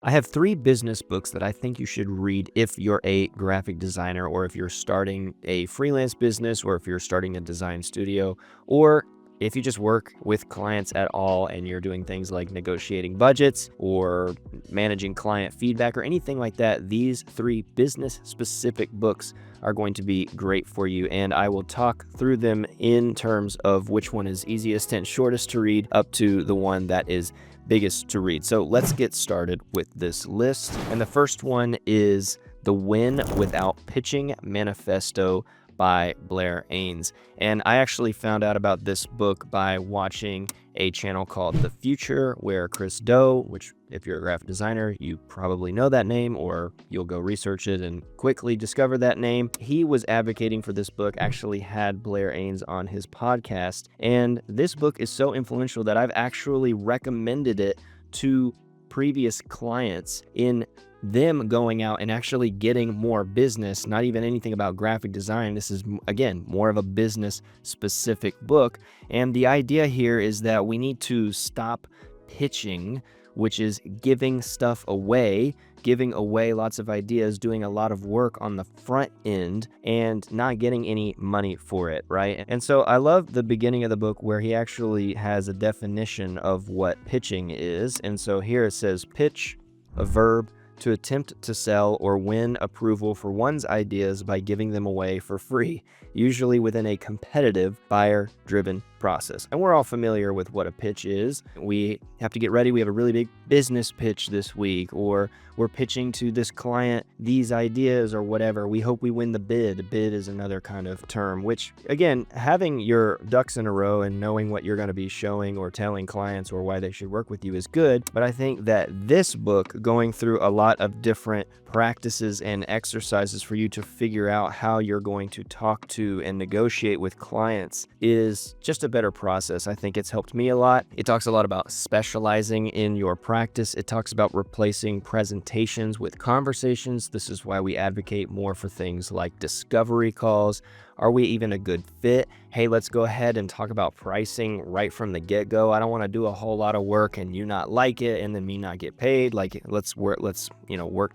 I have three business books that I think you should read if you're a graphic designer, or if you're starting a freelance business, or if you're starting a design studio, or if you just work with clients at all and you're doing things like negotiating budgets or managing client feedback or anything like that. These three business specific books are going to be great for you. And I will talk through them in terms of which one is easiest and shortest to read up to the one that is biggest to read. So let's get started with this list. And the first one is The Win Without Pitching Manifesto by Blair Ains. And I actually found out about this book by watching a channel called The Future, where Chris Do, which if you're a graphic designer, you probably know that name, or you'll go research it and quickly discover that name. He was advocating for this book, actually had Blair Ains on his podcast. And this book is so influential that I've actually recommended it to previous clients in them going out and actually getting more business, not even anything about graphic design. This is, again, more of a business specific book. And the idea here is that we need to stop pitching, which is giving stuff away, giving away lots of ideas, doing a lot of work on the front end and not getting any money for it, right? And so I love the beginning of the book where he actually has a definition of what pitching is. And so here it says, pitch, a verb, to attempt to sell or win approval for one's ideas by giving them away for free, usually within a competitive, buyer-driven process. And we're all familiar with what a pitch is. We have to get ready. We have a really big business pitch this week, or we're pitching to this client these ideas or whatever. We hope we win the bid. A bid is another kind of term, which, again, having your ducks in a row and knowing what you're going to be showing or telling clients or why they should work with you is good. But I think that this book, going through a lot of different practices and exercises for you to figure out how you're going to talk to and negotiate with clients, is just a better process. I think it's helped me a lot. It talks a lot about specializing in your practice. It talks about replacing presentations with conversations. This is why we advocate more for things like discovery calls. Are we even a good fit? Hey, let's go ahead and talk about pricing right from the get-go. I don't want to do a whole lot of work and you not like it and then me not get paid. Like, let's work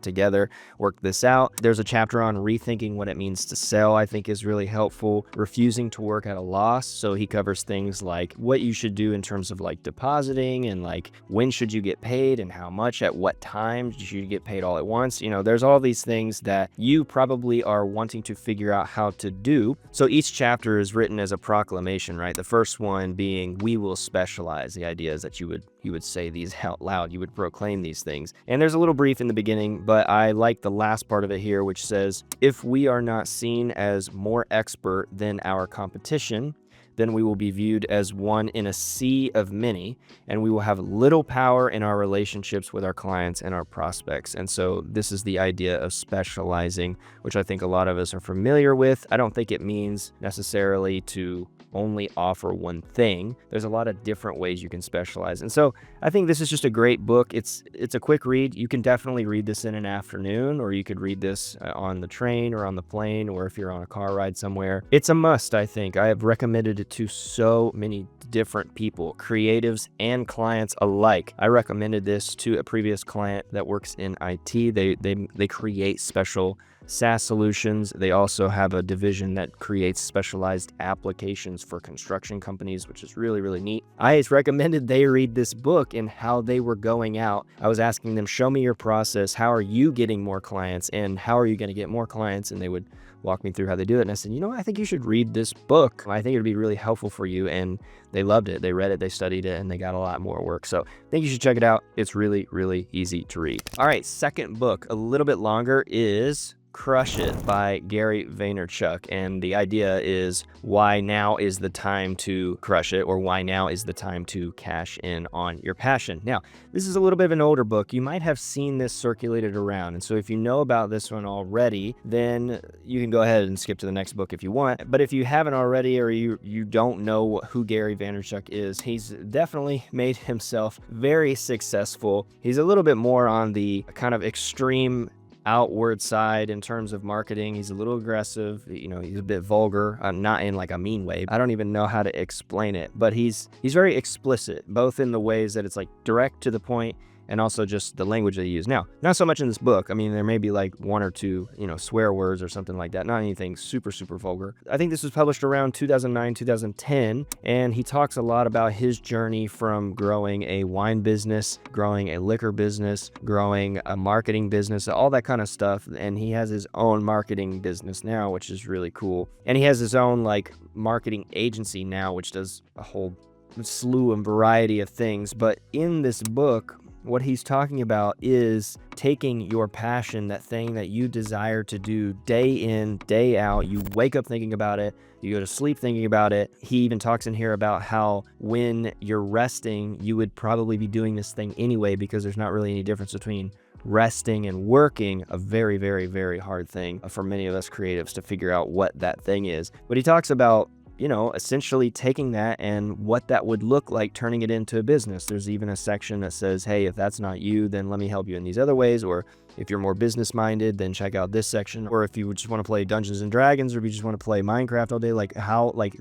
together, work this out. There's a chapter on rethinking what it means to sell, I think is really helpful. Refusing to work at a loss. So he covers things like what you should do in terms of like depositing and like when should you get paid and how much, at what time should you get paid all at once. There's all these things that you probably are wanting to figure out how to do. So each chapter is written as a proclamation, right? The first one being, we will specialize. The idea is that you would say these out loud, you would proclaim these things. And there's a little brief in the beginning, but I like the last part of it here, which says, if we are not seen as more expert than our competition, then we will be viewed as one in a sea of many, and we will have little power in our relationships with our clients and our prospects. And so this is the idea of specializing, which I think a lot of us are familiar with. I don't think it means necessarily to only offer one thing. There's a lot of different ways you can specialize. And so I think this is just a great book. It's a quick read. You can definitely read this in an afternoon, or you could read this on the train or on the plane, or if you're on a car ride somewhere. It's a must, I think. I have recommended it to so many different people, creatives and clients alike. I recommended this to a previous client that works in IT. They create special SaaS solutions. They also have a division that creates specialized applications for construction companies, which is really, really neat. I recommended they read this book and how they were going out. I was asking them, show me your process. How are you getting more clients and how are you going to get more clients? And they would walk me through how they do it. And I said, I think you should read this book. I think it'd be really helpful for you. And they loved it. They read it, they studied it, and they got a lot more work. So I think you should check it out. It's really, really easy to read. All right, second book, a little bit longer, is Crush It by Gary Vaynerchuk. And the idea is why now is the time to crush it, or why now is the time to cash in on your passion. Now, this is a little bit of an older book. You might have seen this circulated around. And so if you know about this one already, then you can go ahead and skip to the next book if you want. But if you haven't already, or you don't know who Gary Vaynerchuk is, he's definitely made himself very successful. He's a little bit more on the kind of extreme outward side in terms of marketing. He's a little aggressive, he's a bit vulgar, not in like a mean way. I don't even know how to explain it, but he's very explicit, both in the ways that it's like direct to the point and also just the language they use. Now, not so much in this book. I mean, there may be like one or two, swear words or something like that. Not anything super, super vulgar. I think this was published around 2009, 2010, and he talks a lot about his journey from growing a wine business, growing a liquor business, growing a marketing business, all that kind of stuff. And he has his own marketing business now, which is really cool. And he has his own like marketing agency now, which does a whole slew and variety of things. But in this book, what he's talking about is taking your passion, that thing that you desire to do day in, day out. You wake up thinking about it. You go to sleep thinking about it. He even talks in here about how when you're resting, you would probably be doing this thing anyway, because there's not really any difference between resting and working, a very, very, very hard thing for many of us creatives to figure out what that thing is. But he talks about essentially taking that and what that would look like, turning it into a business. There's even a section that says, hey, if that's not you, then let me help you in these other ways. Or if you're more business minded, then check out this section. Or if you just want to play Dungeons and Dragons, or if you just want to play Minecraft all day,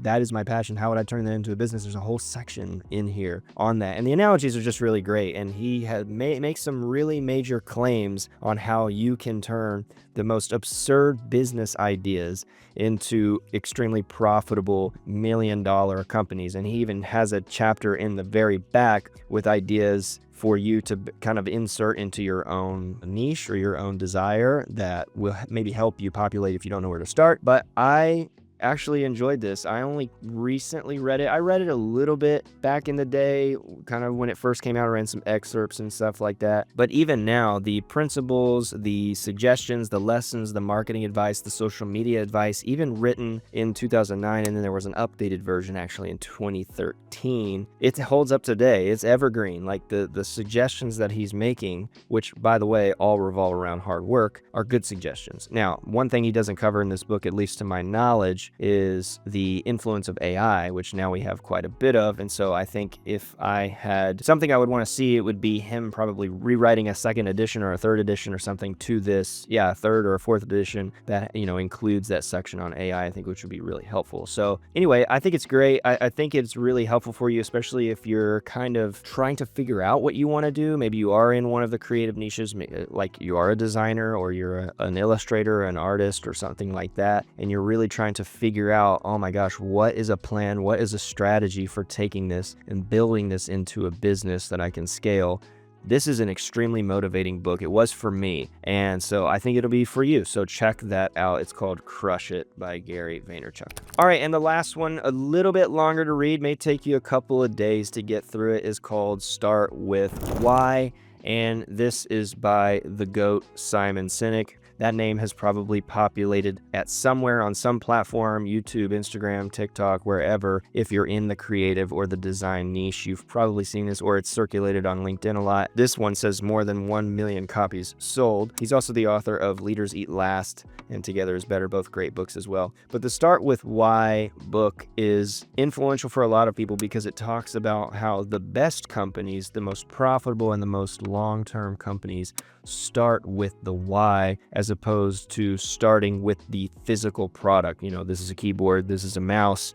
that is my passion. How would I turn that into a business? There's a whole section in here on that. And the analogies are just really great. And he makes some really major claims on how you can turn the most absurd business ideas into extremely profitable $1 million companies. And he even has a chapter in the very back with ideas for you to kind of insert into your own niche or your own desire that will maybe help you populate if you don't know where to start. But I actually enjoyed this. I only recently read it. I read it a little bit back in the day, kind of when it first came out. I ran some excerpts and stuff like that. But even now, the principles, the suggestions, the lessons, the marketing advice, the social media advice, even written in 2009, and then there was an updated version actually in 2013, it holds up today. It's evergreen. Like the suggestions that he's making, which by the way, all revolve around hard work, are good suggestions. Now, one thing he doesn't cover in this book, at least to my knowledge, is the influence of AI, which now we have quite a bit of. And so I think if I had something I would want to see, it would be him probably rewriting a second edition or a third edition or something to this, a third or a fourth edition that, includes that section on AI, I think, which would be really helpful. So anyway, I think it's great. I think it's really helpful for you, especially if you're kind of trying to figure out what you want to do. Maybe you are in one of the creative niches, like you are a designer or you're an illustrator, an artist or something like that, and you're really trying to figure out, oh my gosh, what is a plan? What is a strategy for taking this and building this into a business that I can scale? This is an extremely motivating book. It was for me, and so I think it'll be for you. So check that out. It's called Crush It by Gary Vaynerchuk. All right, and the last one, a little bit longer to read, may take you a couple of days to get through it, is called Start With Why, and this is by the GOAT, Simon Sinek. That name has probably populated at somewhere on some platform, YouTube, Instagram, TikTok, wherever. If you're in the creative or the design niche, you've probably seen this, or it's circulated on LinkedIn a lot. This one says more than 1 million copies sold. He's also the author of Leaders Eat Last and Together is Better, both great books as well. But the Start With Why book is influential for a lot of people because it talks about how the best companies, the most profitable and the most long-term companies, start with the why as opposed to starting with the physical product. This is a keyboard, this is a mouse,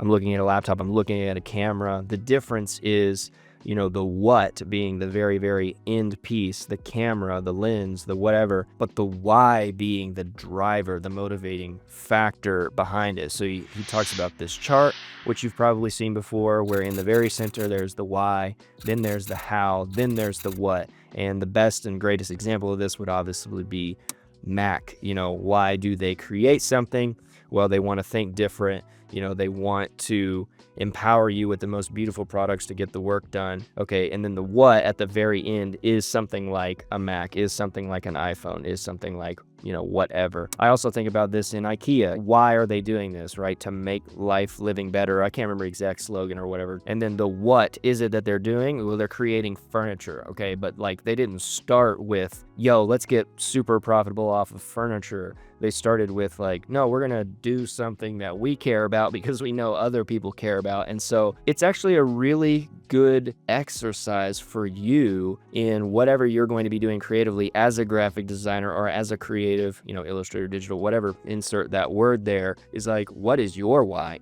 I'm looking at a laptop, I'm looking at a camera. The difference is, the what being the very, very end piece, the camera, the lens, the whatever, but the why being the driver, the motivating factor behind it. So he talks about this chart, which you've probably seen before, where in the very center, there's the why, then there's the how, then there's the what. And the best and greatest example of this would obviously be Mac. Why do they create something? Well, they want to think different. They want to empower you with the most beautiful products to get the work done. Okay, and then the what at the very end is something like a Mac, is something like an iPhone, is something like, whatever. I also think about this in IKEA. Why are they doing this, right? To make life living better. I can't remember the exact slogan or whatever. And then the what is it that they're doing? Well, they're creating furniture, okay? But they didn't start with, let's get super profitable off of furniture. They started with no, we're gonna do something that we care about because we know other people care about. And so it's actually a really good exercise for you in whatever you're going to be doing creatively as a graphic designer or as a creative, illustrator, digital, whatever, insert that word there, is what is your why?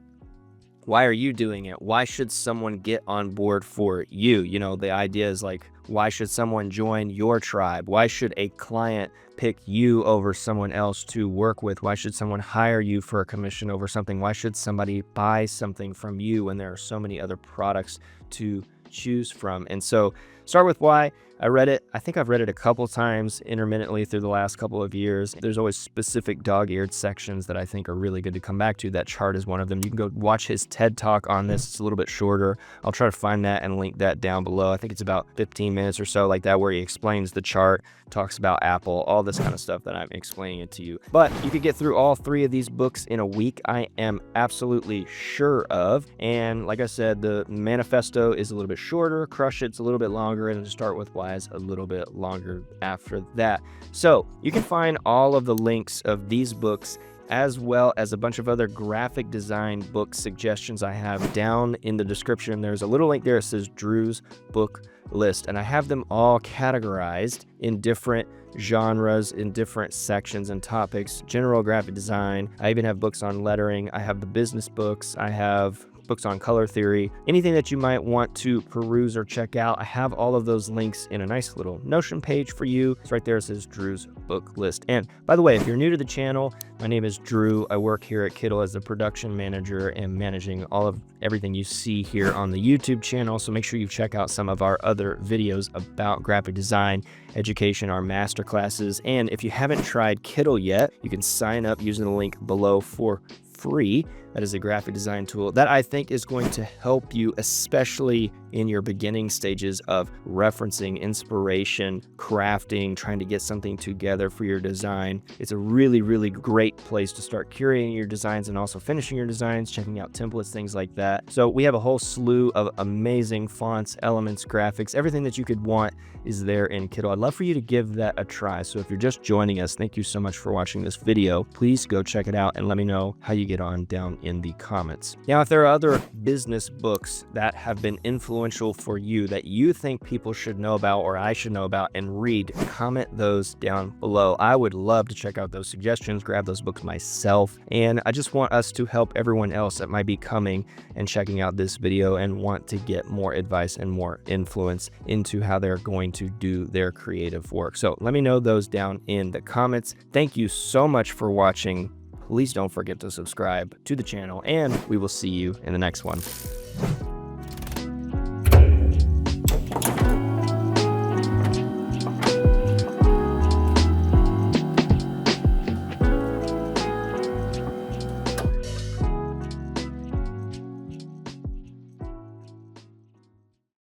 Why are you doing it? Why should someone get on board for you? The idea is Why should someone join your tribe? Why should a client pick you over someone else to work with? Why should someone hire you for a commission over something? Why should somebody buy something from you when there are so many other products to choose from? And so start with why. I read it. I think I've read it a couple times intermittently through the last couple of years. There's always specific dog-eared sections that I think are really good to come back to. That chart is one of them. You can go watch his TED Talk on this. It's a little bit shorter. I'll try to find that and link that down below. I think it's about 15 minutes or so like that, where he explains the chart, talks about Apple, all this kind of stuff that I'm explaining it to you. But you could get through all 3 of these books in a week. I am absolutely sure of. And like I said, the manifesto is a little bit shorter. Crush It's a little bit longer, and Start With Why is a little bit longer after that. So you can find all of the links of these books, as well as a bunch of other graphic design book suggestions I have down in the description. There's a little link there that says Drew's book list, and I have them all categorized in different genres, in different sections and topics. General graphic design. I even have books on lettering. I have the business books. I have books on color theory. Anything that you might want to peruse or check out, I have all of those links in a nice little Notion page for you. It's right there. It says Drew's book list. And by the way, if you're new to the channel, my name is Drew. I work here at Kittl as the production manager and managing all of everything you see here on the YouTube channel. So make sure you check out some of our other videos about graphic design, education, our master classes. And if you haven't tried Kittl yet, you can sign up using the link below for free. That is a graphic design tool that I think is going to help you, especially in your beginning stages of referencing, inspiration, crafting, trying to get something together for your design. It's a really, really great place to start curating your designs and also finishing your designs, checking out templates, things like that. So we have a whole slew of amazing fonts, elements, graphics, everything that you could want is there in Kittl. I'd love for you to give that a try. So if you're just joining us, thank you so much for watching this video. Please go check it out and let me know how you get on down in the comments. Now, if there are other business books that have been influential for you that you think people should know about or I should know about and read, comment those down below. I would love to check out those suggestions, grab those books myself, and I just want us to help everyone else that might be coming and checking out this video and want to get more advice and more influence into how they're going to do their creative work. So let me know those down in the comments. Thank you so much for watching. Please don't forget to subscribe to the channel, and we will see you in the next one.